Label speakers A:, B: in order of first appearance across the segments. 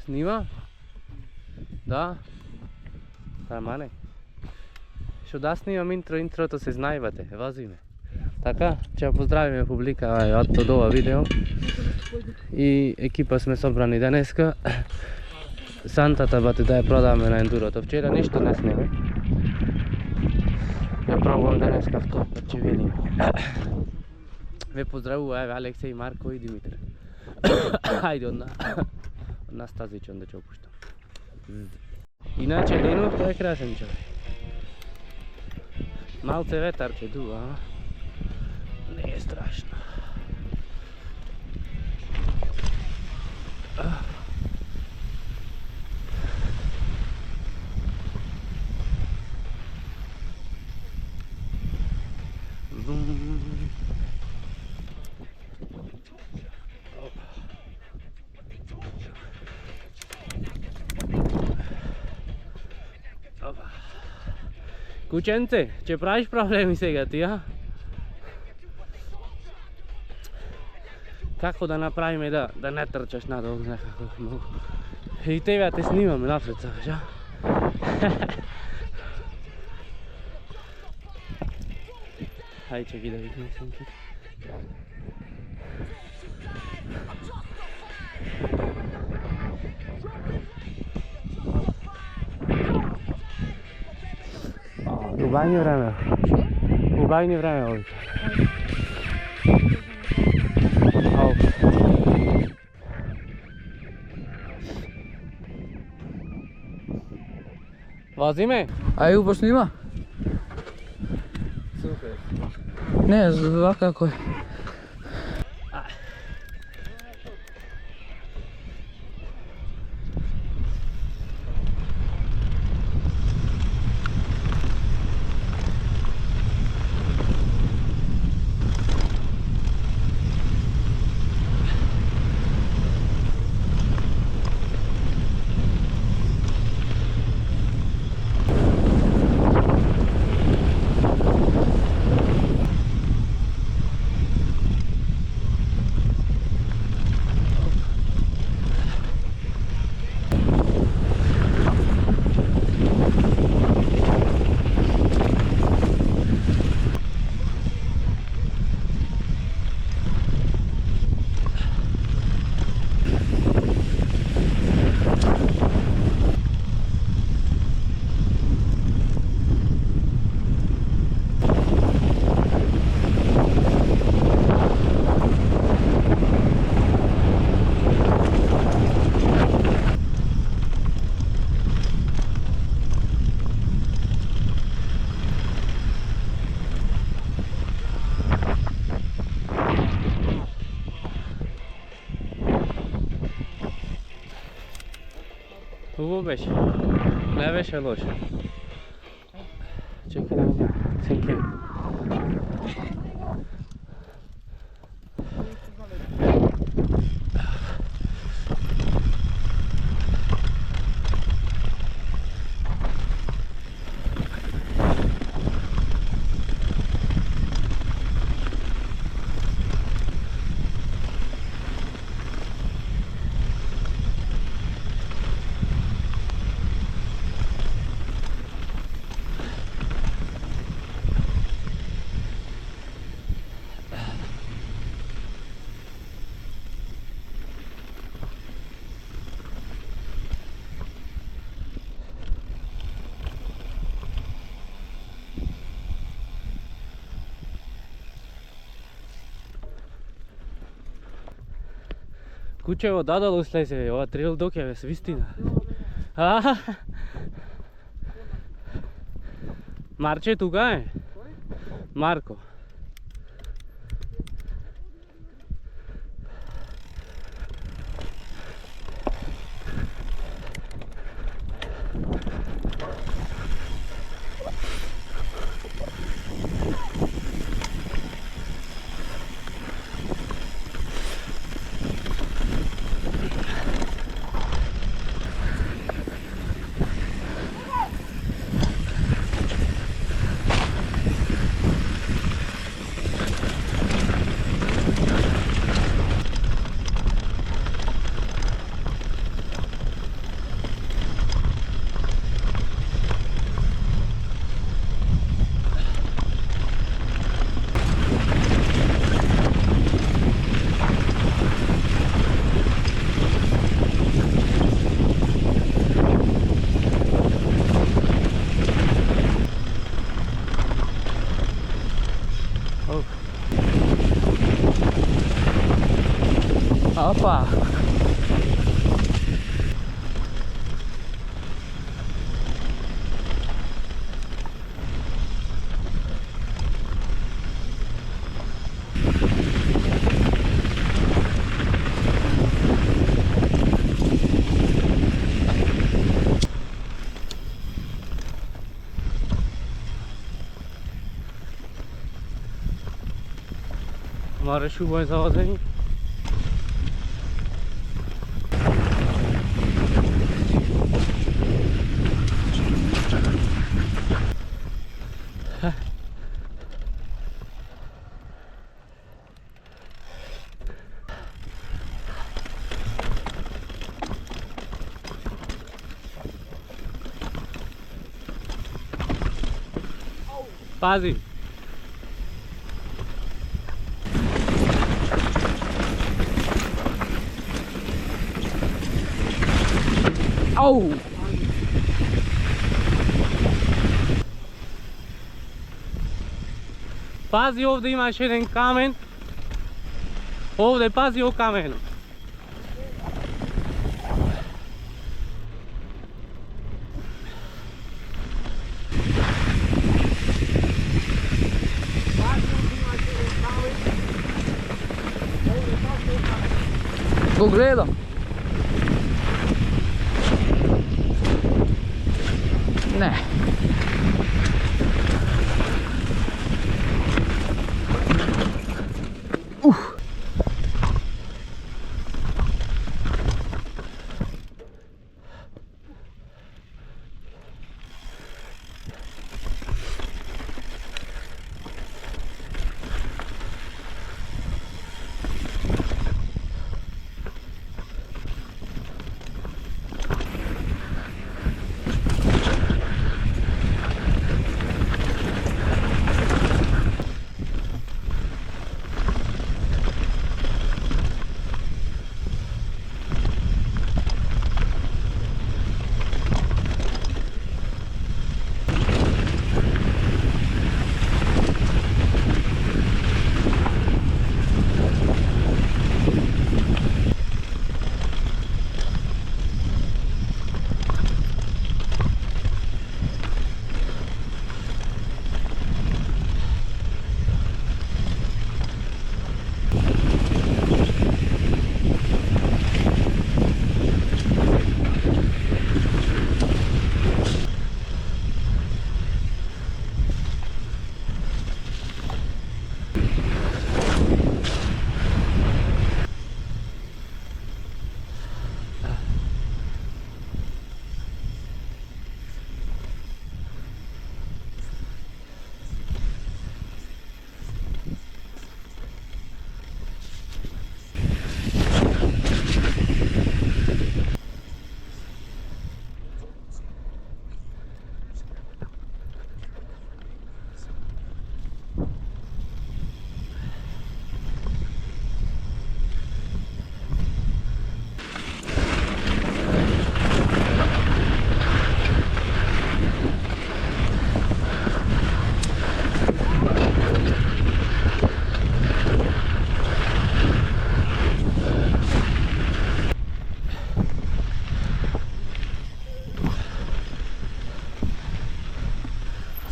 A: Snima? Da? Mane. Što da snimam intro, to se znajvate, vozi me. Така, че поздравиме публика од ова видео. И екипа сме собрани денеска. Сантата бате да ја продаваме на ендурото. Вчера ништо не снеме. Ја пробувам денеска втор пат, ќе видиме. Ве поздравува, еве Алексеј, Марко и Димитре. Ајде од нас тазичен да ќе опуштам. Иначе денот е красен човек. Малце ветарче дуva, а? Не е страшно. Кученце, че правиш проблеми сега ти, а? Како да направиме да не трчаш надолу некако многу. И тебе те снимаме напред сакаш, а? Хај че ги да видиме синките. Убавни време. Убавни време овде. Ау. Вози ме?
B: Ај убо снима?
A: Супер.
B: Не, за како е.
A: Хубаво беше. Не беше лошо. Чекай да видя. Синки. Кучево дадало слезе, ова трейл док е свистина. Марче тука е? Марко. Moraš šuboj za ození. Pazi.
B: Au!
A: Pazi, ovdje imaš jedan kamen. Ovdje, pazi o kamenu.
B: Go gledam. Ne.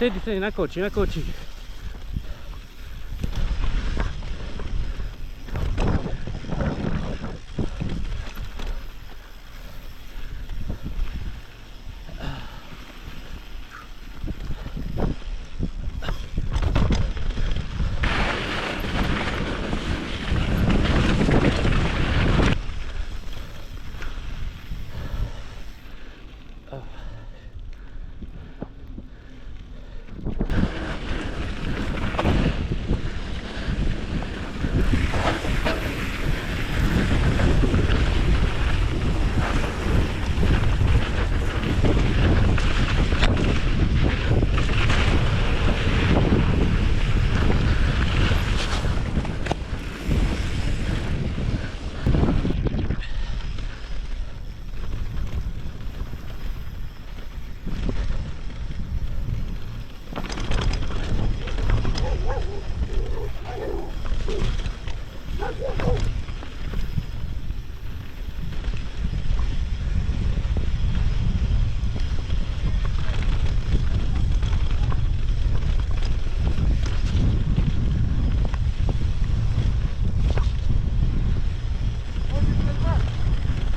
A: Sedi, na koči, na koči.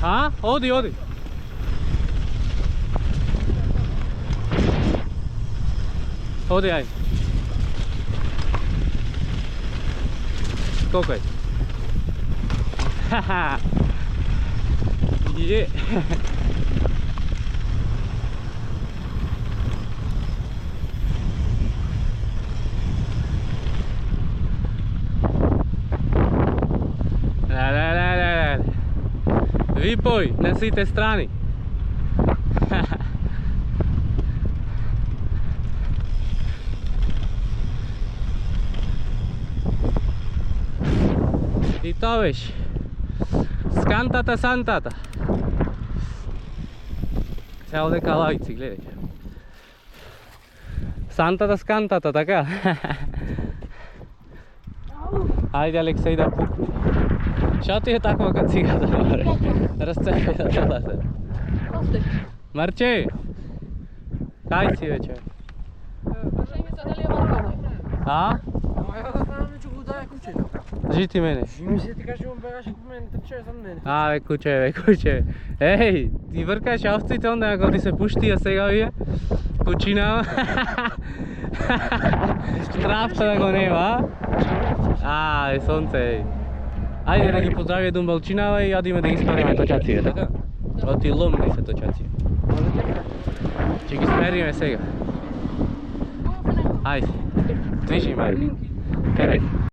A: A? Odi, odi. Odi, aj. koliko je? Haha. Je. Vi poi, na site strani. I to već. Skantata santata. Se ovdje kao lajci, gledaj. Santata skantata, така. Ajde Aleksej da pukni. Što ti je takva kaciga za more? Razcepaj da dolaze. Marče! Kaj si večer? A? Ži ti mene. A, ve kuće. Ej, ti vrkaš ovcite onda ako ti se pušti, a сега вие kućinama. Strafta da go nema, a? A, sonce, ej. Ajde da gi pozdravim jedan balčinava i odimo da gi sperime točacije, така? Oti lomni se točacije. Će gi sperime сега. Ajde, tviši Marko. Kaj